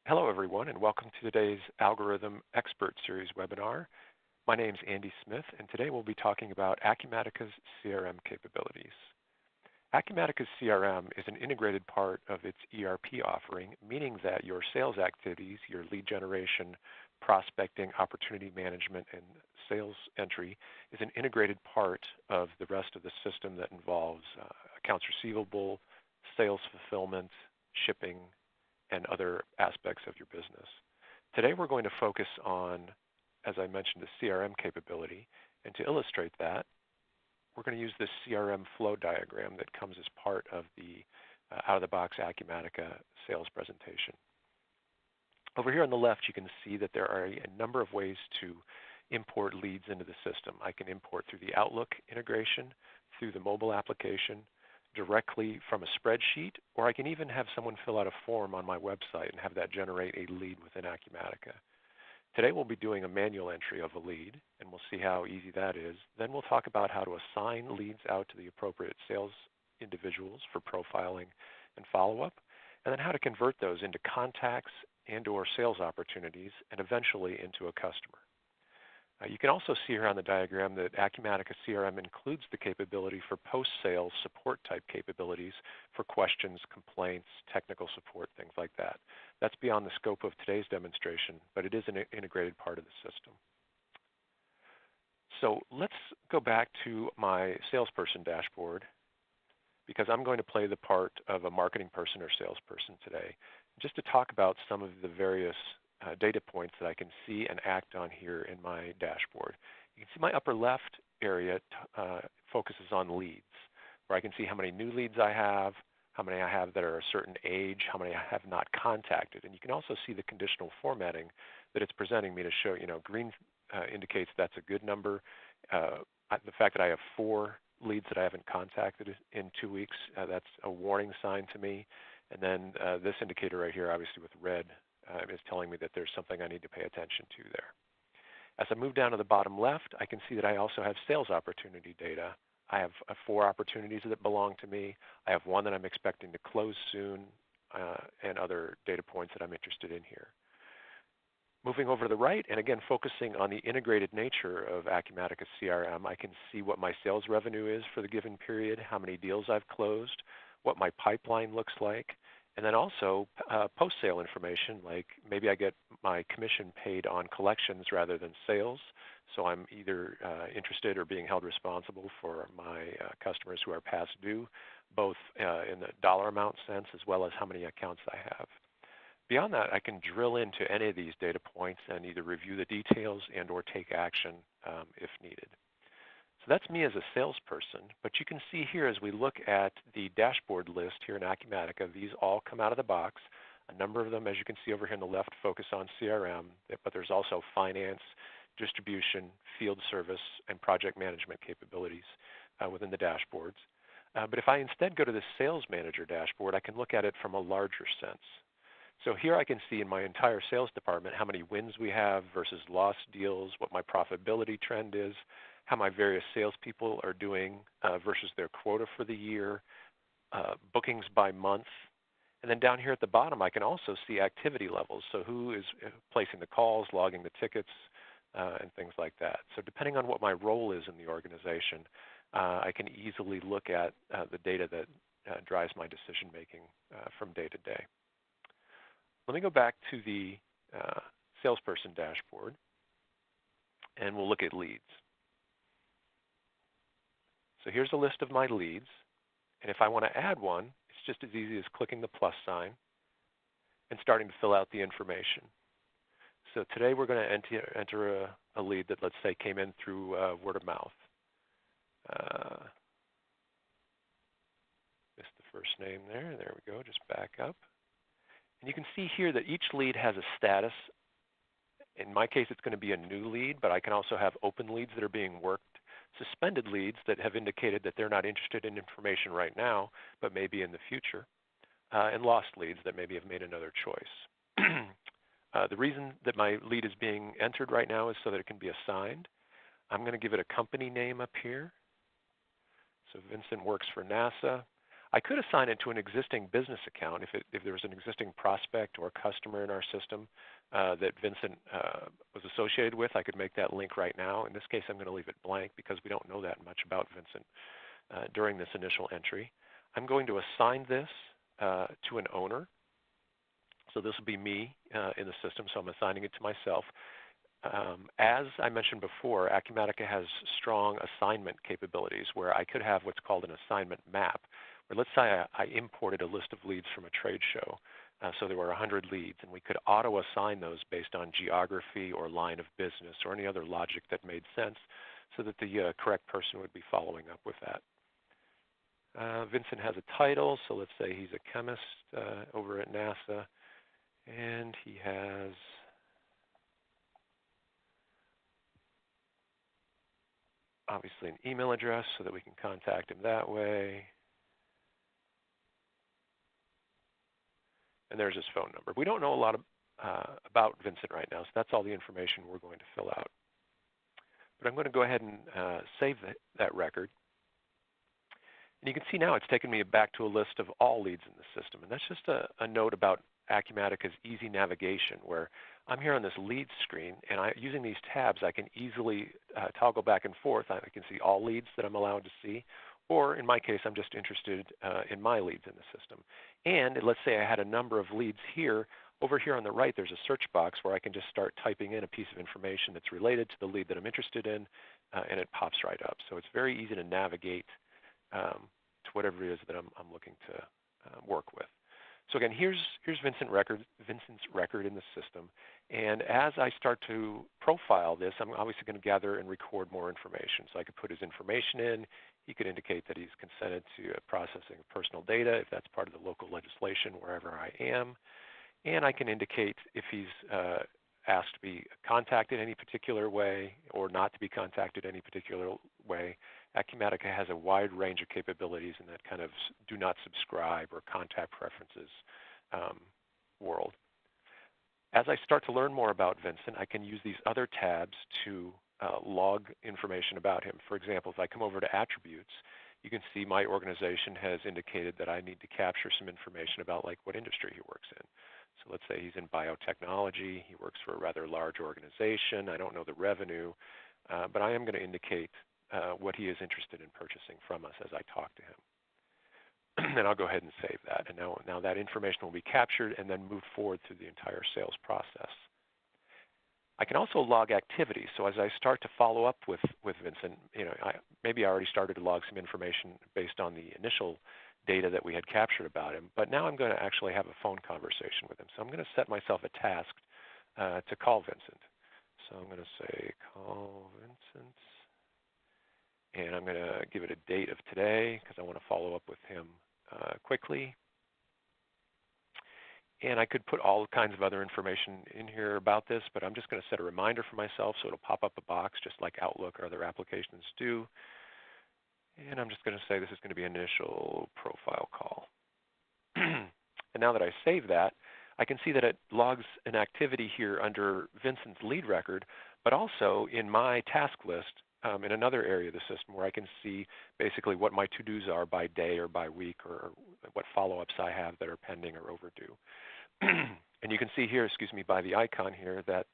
Hello, everyone, and welcome to today's Algorithm Expert Series webinar. My name is Andy Smith, and today we'll be talking about Acumatica's CRM capabilities. Acumatica's CRM is an integrated part of its ERP offering, meaning that your sales activities, your lead generation, prospecting, opportunity management, and sales entry is an integrated part of the rest of the system that involves accounts receivable, sales fulfillment, shipping, and other aspects of your business. Today we're going to focus on, as I mentioned, the CRM capability, and to illustrate that, we're going to use this CRM flow diagram that comes as part of the out-of-the-box Acumatica sales presentation. Over here on the left, you can see that there are a number of ways to import leads into the system. I can import through the Outlook integration, through the mobile application, directly from a spreadsheet, or I can even have someone fill out a form on my website and have that generate a lead within Acumatica. Today we'll be doing a manual entry of a lead, and we'll see how easy that is. Then we'll talk about how to assign leads out to the appropriate sales individuals for profiling and follow-up, and then how to convert those into contacts and or sales opportunities and eventually into a customer. You can also see here on the diagram that Acumatica CRM includes the capability for post-sales support type capabilities for questions, complaints, technical support, things like that. That's beyond the scope of today's demonstration, but it is an integrated part of the system. So let's go back to my salesperson dashboard, because I'm going to play the part of a marketing person or salesperson today, just to talk about some of the various data points that I can see and act on here in my dashboard. You can see my upper left area focuses on leads, where I can see how many new leads I have, how many I have that are a certain age, how many I have not contacted. And you can also see the conditional formatting that it's presenting me to show, green indicates that's a good number. The fact that I have 4 leads that I haven't contacted in 2 weeks, that's a warning sign to me. And then this indicator right here, obviously with red, is telling me that there's something I need to pay attention to there. As I move down to the bottom left, I can see that I also have sales opportunity data. I have 4 opportunities that belong to me. I have 1 that I'm expecting to close soon, and other data points that I'm interested in here. Moving over to the right, and again focusing on the integrated nature of Acumatica CRM, I can see what my sales revenue is for the given period, how many deals I've closed, what my pipeline looks like, and then also post-sale information, like maybe I get my commission paid on collections rather than sales. So I'm either interested or being held responsible for my customers who are past due, both in the dollar amount sense as well as how many accounts I have. Beyond that, I can drill into any of these data points and either review the details and or take action if needed. So that's me as a salesperson, but you can see here as we look at the dashboard list here in Acumatica, these all come out of the box. A number of them, as you can see over here on the left, focus on CRM, but there's also finance, distribution, field service, and project management capabilities within the dashboards. But if I instead go to the sales manager dashboard, I can look at it from a larger sense. So here I can see in my entire sales department how many wins we have versus lost deals, what my profitability trend is, how my various salespeople are doing versus their quota for the year, bookings by month. And then down here at the bottom, I can also see activity levels. So who is placing the calls, logging the tickets, and things like that. So depending on what my role is in the organization, I can easily look at the data that drives my decision making from day to day. Let me go back to the salesperson dashboard, and we'll look at leads. So here's a list of my leads, and if I want to add one, it's just as easy as clicking the plus sign and starting to fill out the information. So today we're going to enter a lead that, let's say, came in through word of mouth. Missed the first name there. There we go. Just back up. And you can see here that each lead has a status. In my case, it's going to be a new lead, but I can also have open leads that are being worked, suspended leads that have indicated that they're not interested in information right now, but maybe in the future, and lost leads that maybe have made another choice. The reason that my lead is being entered right now is so that it can be assigned. I'm going to give it a company name up here. So Vincent works for NASA. I could assign it to an existing business account if there was an existing prospect or customer in our system that Vincent was associated with. I could make that link right now. In this case, I'm going to leave it blank because we don't know that much about Vincent during this initial entry. I'm going to assign this to an owner. So this will be me in the system, so I'm assigning it to myself. As I mentioned before, Acumatica has strong assignment capabilities where I could have what's called an assignment map. Where let's say I imported a list of leads from a trade show. So there were 100 leads, and we could auto-assign those based on geography or line of business or any other logic that made sense so that the correct person would be following up with that. Vincent has a title, so let's say he's a chemist over at NASA, and he has obviously an email address so that we can contact him that way. And there's his phone number. We don't know a lot about Vincent right now, so that's all the information we're going to fill out. But I'm going to go ahead and save that record. And you can see now it's taken me back to a list of all leads in the system. And that's just a note about Acumatica's easy navigation, where I'm here on this leads screen, and using these tabs, I can easily toggle back and forth. I can see all leads that I'm allowed to see, or in my case, I'm just interested in my leads in the system. And let's say I had a number of leads here. Over here on the right, there's a search box where I can just start typing in a piece of information that's related to the lead that I'm interested in, and it pops right up. So it's very easy to navigate to whatever it is that I'm looking to work with. So again, here's Vincent's record in the system. And as I start to profile this, I'm obviously going to gather and record more information. So I could put his information in. He could indicate that he's consented to processing of personal data if that's part of the local legislation wherever I am. And I can indicate if he's asked to be contacted any particular way or not to be contacted any particular way. Acumatica has a wide range of capabilities in that kind of do not subscribe or contact preferences world. As I start to learn more about Vincent, I can use these other tabs to log information about him. For example, if I come over to attributes, you can see my organization has indicated that I need to capture some information about like what industry he works in. So let's say he's in biotechnology. He works for a rather large organization. I don't know the revenue, but I am going to indicate what he is interested in purchasing from us as I talk to him. And I'll go ahead and save that. And now that information will be captured and then moved forward through the entire sales process. I can also log activity. So as I start to follow up with Vincent, maybe I already started to log some information based on the initial data that we had captured about him, but now I'm going to actually have a phone conversation with him. So I'm going to set myself a task to call Vincent. So I'm going to say call Vincent, and I'm going to give it a date of today because I want to follow up with him quickly. And I could put all kinds of other information in here about this, but I'm just going to set a reminder for myself so it'll pop up a box just like Outlook or other applications do. And I'm just going to say this is going to be an initial profile call. And now that I save that, I can see that it logs an activity here under Vincent's lead record, but also in my task list in another area of the system where I can see basically what my to-dos are by day or by week or what follow-ups I have that are pending or overdue. And you can see here, by the icon here that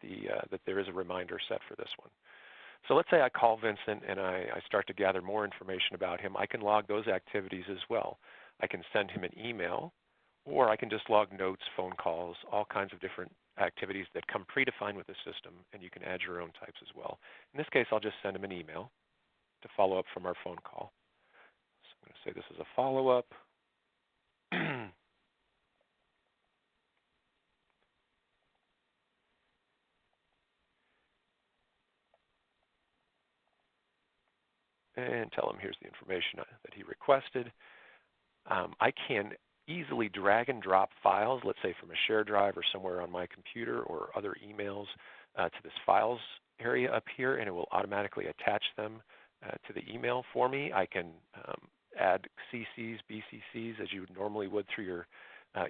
that there is a reminder set for this one. So let's say I call Vincent and I start to gather more information about him. I can log those activities as well. I can send him an email, or I can just log notes, phone calls, all kinds of different activities that come predefined with the system, and you can add your own types as well. In this case, I'll just send him an email to follow up from our phone call. So I'm going to say this is a follow-up. And tell him here's the information that he requested. I can easily drag and drop files, let's say from a share drive or somewhere on my computer or other emails to this files area up here, and it will automatically attach them to the email for me. I can add CCs, BCCs as you normally would through your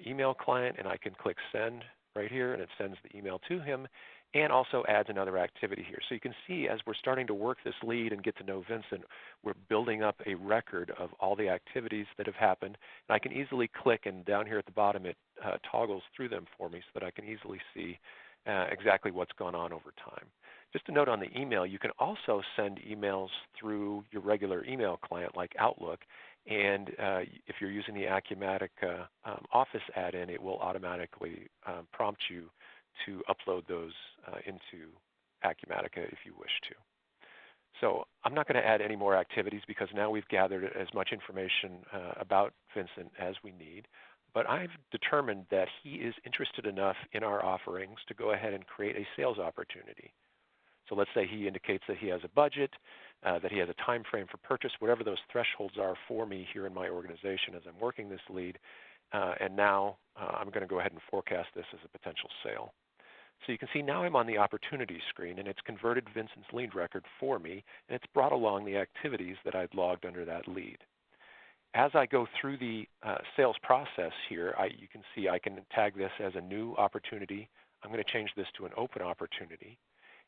email client, and I can click send right here, and it sends the email to him and also adds another activity here. So you can see as we're starting to work this lead and get to know Vincent, we're building up a record of all the activities that have happened. And I can easily click, and down here at the bottom it toggles through them for me so that I can easily see exactly what's gone on over time. Just a note on the email, you can also send emails through your regular email client like Outlook, and if you're using the Acumatica Office add-in, it will automatically prompt you to upload those into Acumatica if you wish to. So I'm not going to add any more activities because now we've gathered as much information about Vincent as we need. But I've determined that he is interested enough in our offerings to go ahead and create a sales opportunity. So let's say he indicates that he has a budget, that he has a time frame for purchase, whatever those thresholds are for me here in my organization as I'm working this lead. And now I'm going to go ahead and forecast this as a potential sale. So you can see now I'm on the opportunity screen, and it's converted Vincent's lead record for me, and it's brought along the activities that I'd logged under that lead. As I go through the sales process here, you can see I can tag this as a new opportunity. I'm going to change this to an open opportunity.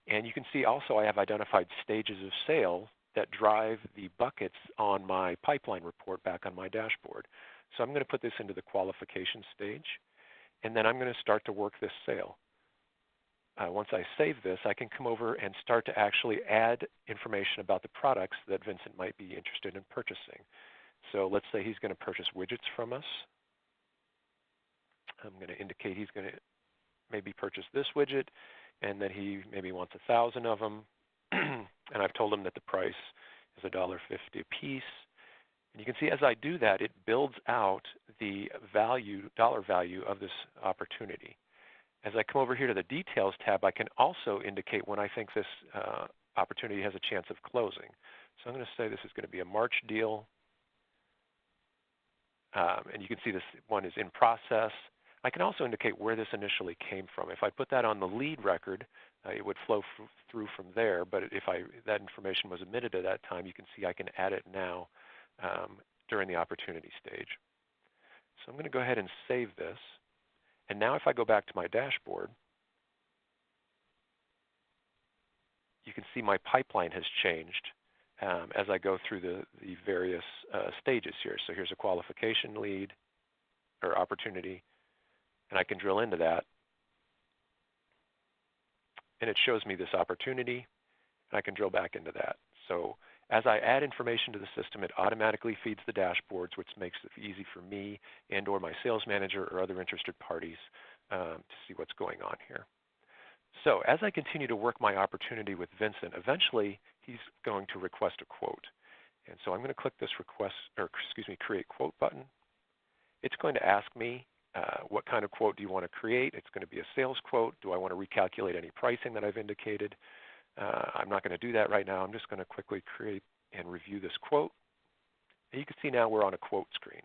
And you can see also I have identified stages of sale that drive the buckets on my pipeline report back on my dashboard. So I'm going to put this into the qualification stage, and then I'm going to start to work this sale. Once I save this, I can come over and start to actually add information about the products that Vincent might be interested in purchasing. So let's say he's going to purchase widgets from us. I'm going to indicate he's going to maybe purchase this widget, and that he maybe wants 1,000 of them. And I've told him that the price is $1.50 a piece. And you can see as I do that, it builds out the dollar value of this opportunity. As I come over here to the Details tab, I can also indicate when I think this opportunity has a chance of closing. So I'm going to say this is going to be a March deal. And you can see this one is in process. I can also indicate where this initially came from. If I put that on the lead record, it would flow through from there. But if that information was omitted at that time, you can see I can add it now during the opportunity stage. So I'm going to go ahead and save this. And now if I go back to my dashboard, you can see my pipeline has changed as I go through the various stages here. So here's a qualification lead or opportunity, and I can drill into that. And it shows me this opportunity, and I can drill back into that. So as I add information to the system, it automatically feeds the dashboards, which makes it easy for me and or my sales manager or other interested parties to see what's going on here. So as I continue to work my opportunity with Vincent, eventually he's going to request a quote. And so I'm going to click this create quote button. It's going to ask me what kind of quote do you want to create. It's going to be a sales quote. Do I want to recalculate any pricing that I've indicated? I'm not going to do that right now. I'm just going to quickly create and review this quote. And you can see now we're on a quote screen.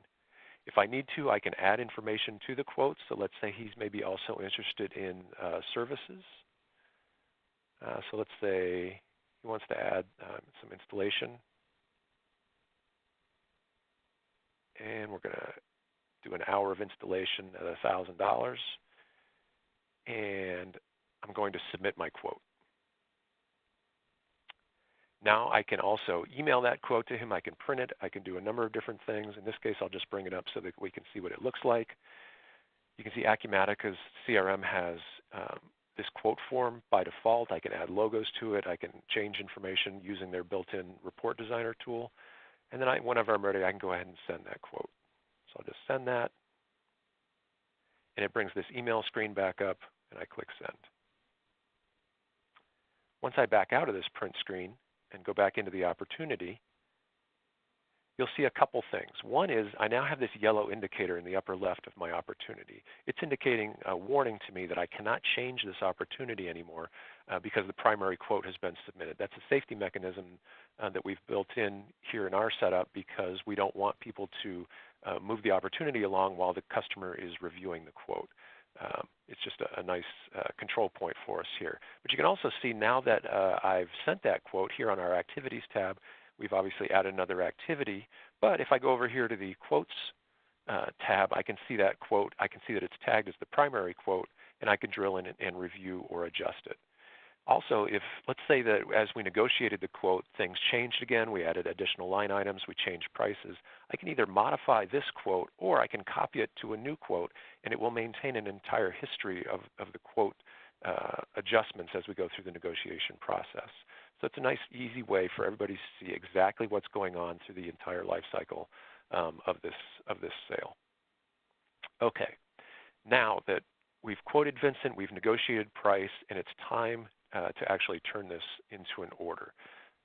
If I need to, I can add information to the quote. So let's say he's maybe also interested in services. So let's say he wants to add some installation. And we're going to do an hour of installation at $1,000. And I'm going to submit my quote. Now I can also email that quote to him. I can print it. I can do a number of different things. In this case, I'll just bring it up so that we can see what it looks like. You can see Acumatica's CRM has this quote form by default. I can add logos to it. I can change information using their built-in report designer tool. And then whenever I'm ready, I can go ahead and send that quote. So I'll just send that. And it brings this email screen back up, and I click send. Once I back out of this print screen and go back into the opportunity, you'll see a couple things. One is I now have this yellow indicator in the upper left of my opportunity. It's indicating a warning to me that I cannot change this opportunity anymore because the primary quote has been submitted. That's a safety mechanism that we've built in here in our setup because we don't want people to move the opportunity along while the customer is reviewing the quote. It's just a nice control point for us here. But you can also see now that I've sent that quote here on our Activities tab, we've obviously added another activity. But if I go over here to the Quotes tab, I can see that quote. I can see that it's tagged as the primary quote, and I can drill in and review or adjust it. Also, if let's say that as we negotiated the quote, things changed again, we added additional line items, we changed prices, I can either modify this quote or I can copy it to a new quote, and it will maintain an entire history of the quote adjustments as we go through the negotiation process. So it's a nice, easy way for everybody to see exactly what's going on through the entire life cycle of this sale. Okay, now that we've quoted Vincent, we've negotiated price, and it's time to actually turn this into an order.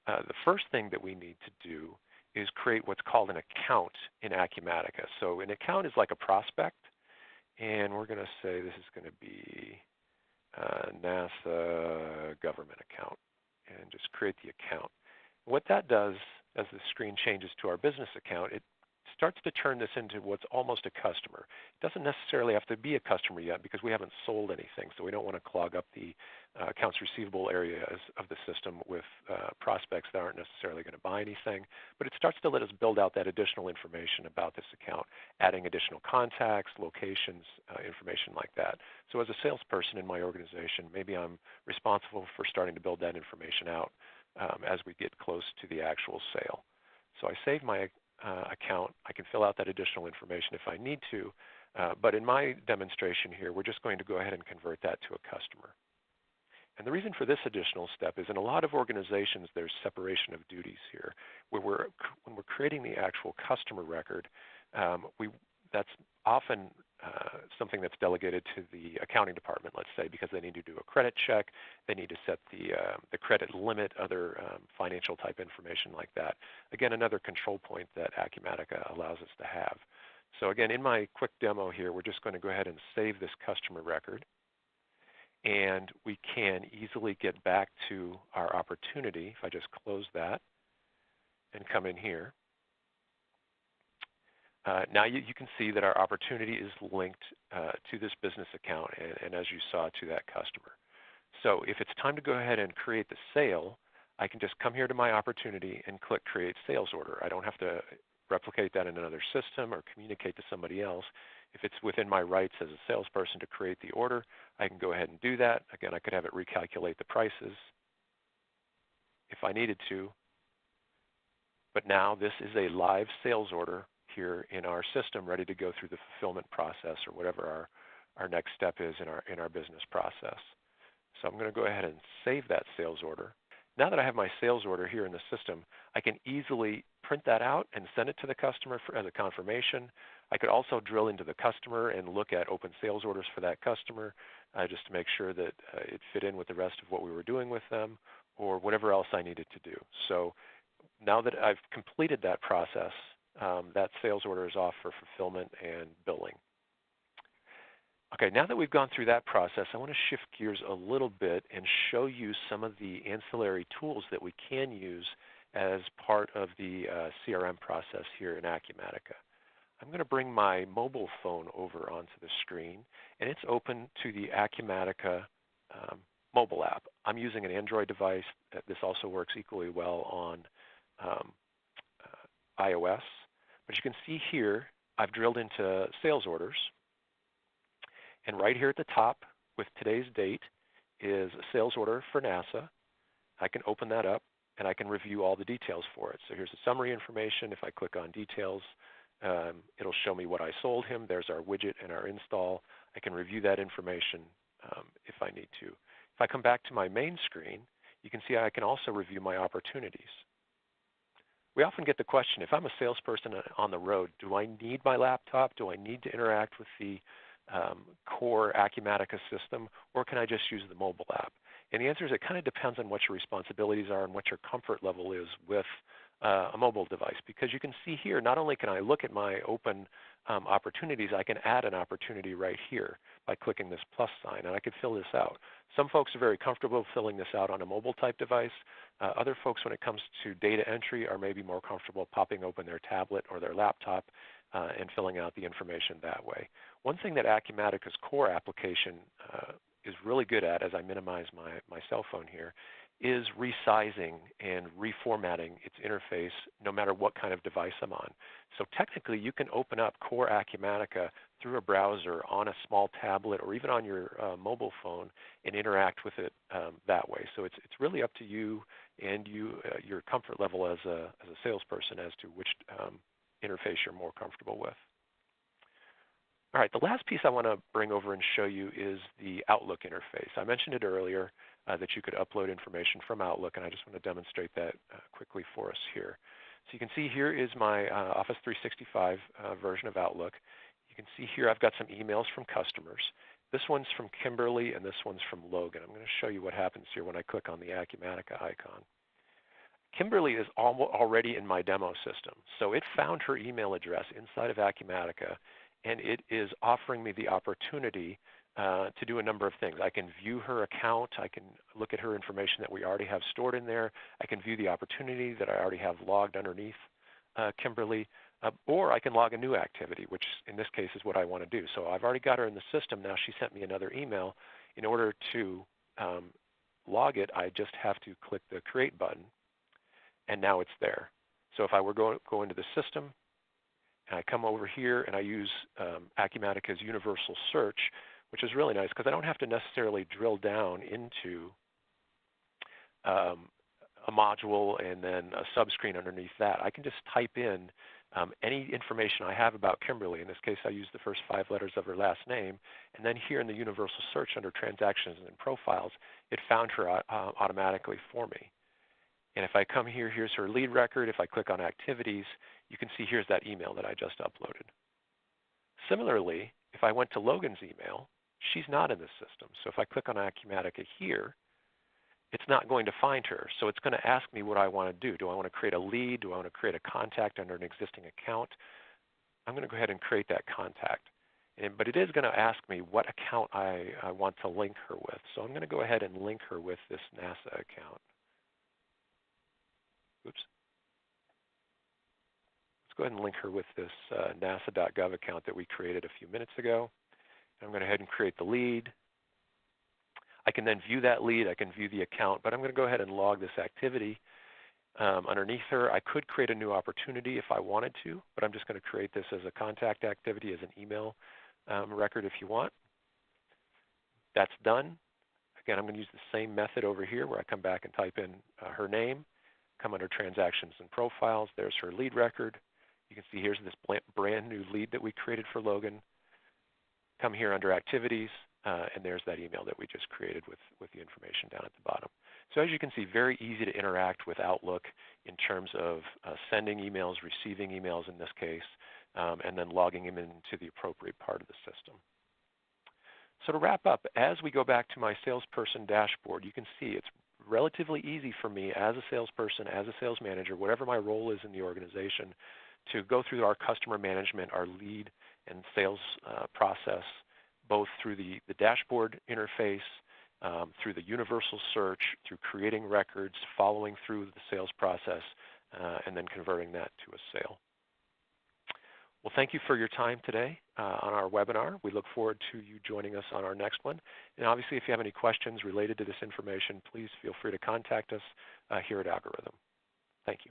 The first thing that we need to do is create what's called an account in Acumatica. So an account is like a prospect, and we're going to say this is going to be NASA government account, and just create the account. What that does, as the screen changes to our business account, it starts to turn this into what's almost a customer. It doesn't necessarily have to be a customer yet because we haven't sold anything, so we don't want to clog up the accounts receivable areas of the system with prospects that aren't necessarily going to buy anything. But it starts to let us build out that additional information about this account, adding additional contacts, locations, information like that. So as a salesperson in my organization, maybe I'm responsible for starting to build that information out as we get close to the actual sale. So I save my account. I can fill out that additional information if I need to, but in my demonstration here, we're just going to go ahead and convert that to a customer. And the reason for this additional step is in a lot of organizations, there's separation of duties here. When we're creating the actual customer record, that's often something that's delegated to the accounting department, let's say, because they need to do a credit check, they need to set the credit limit, other financial type information like that. Again, another control point that Acumatica allows us to have. So again, in my quick demo here, we're just going to go ahead and save this customer record, and we can easily get back to our opportunity. If I just close that and come in here, now you can see that our opportunity is linked to this business account and as you saw, to that customer. So if it's time to go ahead and create the sale, I can just come here to my opportunity and click Create Sales Order. I don't have to replicate that in another system or communicate to somebody else. If it's within my rights as a salesperson to create the order, I can go ahead and do that. Again, I could have it recalculate the prices if I needed to. But now this is a live sales order here in our system, ready to go through the fulfillment process or whatever our next step is in our business process. So I'm going to go ahead and save that sales order. Now that I have my sales order here in the system, I can easily print that out and send it to the customer as a confirmation. I could also drill into the customer and look at open sales orders for that customer just to make sure that it fit in with the rest of what we were doing with them or whatever else I needed to do. So now that I've completed that process, that sales order is off for fulfillment and billing. Okay, now that we've gone through that process, I want to shift gears a little bit and show you some of the ancillary tools that we can use as part of the CRM process here in Acumatica. I'm going to bring my mobile phone over onto the screen, and it's open to the Acumatica mobile app. I'm using an Android device. This also works equally well on iOS. But you can see here, I've drilled into sales orders. And right here at the top with today's date is a sales order for NASA. I can open that up and I can review all the details for it. So here's the summary information. If I click on details, it'll show me what I sold him. There's our widget and our install. I can review that information if I need to. If I come back to my main screen, you can see I can also review my opportunities. We often get the question, if I'm a salesperson on the road, do I need my laptop? Do I need to interact with the core Acumatica system, or can I just use the mobile app? And the answer is it kind of depends on what your responsibilities are and what your comfort level is with a mobile device. Because you can see here, not only can I look at my open opportunities, I can add an opportunity right here by clicking this plus sign, and I could fill this out. Some folks are very comfortable filling this out on a mobile type device. Other folks, when it comes to data entry, are maybe more comfortable popping open their tablet or their laptop and filling out the information that way. One thing that Acumatica's core application is really good at, as I minimize my cell phone here, is resizing and reformatting its interface no matter what kind of device I'm on. So technically, you can open up core Acumatica through a browser on a small tablet or even on your mobile phone and interact with it that way. So it's really up to you and your comfort level as a salesperson as to which interface you're more comfortable with. All right, the last piece I want to bring over and show you is the Outlook interface. I mentioned it earlier that you could upload information from Outlook, and I just want to demonstrate that quickly for us here. So you can see here is my Office 365 version of Outlook. You can see here I've got some emails from customers. This one's from Kimberly, and this one's from Logan. I'm going to show you what happens here when I click on the Acumatica icon. Kimberly is already in my demo system, so it found her email address inside of Acumatica, and it is offering me the opportunity to do a number of things. I can view her account. I can look at her information that we already have stored in there. I can view the opportunity that I already have logged underneath Kimberly, or I can log a new activity, which in this case is what I want to do. So I've already got her in the system. Now she sent me another email. In order to log it, I just have to click the Create button, and now it's there. So if I were go into the system, and I come over here and I use Acumatica's universal search, which is really nice because I don't have to necessarily drill down into a module and then a subscreen underneath that. I can just type in any information I have about Kimberly. In this case, I use the first 5 letters of her last name. And then here in the universal search under transactions and profiles, it found her automatically for me. And if I come here, here's her lead record. If I click on activities, you can see here's that email that I just uploaded. Similarly, if I went to Logan's email, she's not in this system. So if I click on Acumatica here, it's not going to find her. So it's going to ask me what I want to do. Do I want to create a lead? Do I want to create a contact under an existing account? I'm going to go ahead and create that contact. But it is going to ask me what account I want to link her with. So I'm going to go ahead and link her with this NASA account. Oops. Let's go ahead and link her with this nasa.gov account that we created a few minutes ago. I'm going to go ahead and create the lead. I can then view that lead. I can view the account, but I'm going to go ahead and log this activity underneath her. I could create a new opportunity if I wanted to, but I'm just going to create this as a contact activity, as an email record if you want. That's done. Again, I'm going to use the same method over here where I come back and type in her name, come under transactions and profiles. There's her lead record. You can see here's this brand new lead that we created for Logan. Come here under activities, and there's that email that we just created with the information down at the bottom. So as you can see, very easy to interact with Outlook in terms of sending emails, receiving emails in this case, and then logging them into the appropriate part of the system. So to wrap up, as we go back to my salesperson dashboard, you can see it's relatively easy for me as a salesperson, as a sales manager, whatever my role is in the organization, to go through our customer management, our lead and sales process, both through the dashboard interface, through the universal search, through creating records, following through the sales process, and then converting that to a sale. Well, thank you for your time today on our webinar. We look forward to you joining us on our next one. And obviously, if you have any questions related to this information, please feel free to contact us here at Algorithm. Thank you.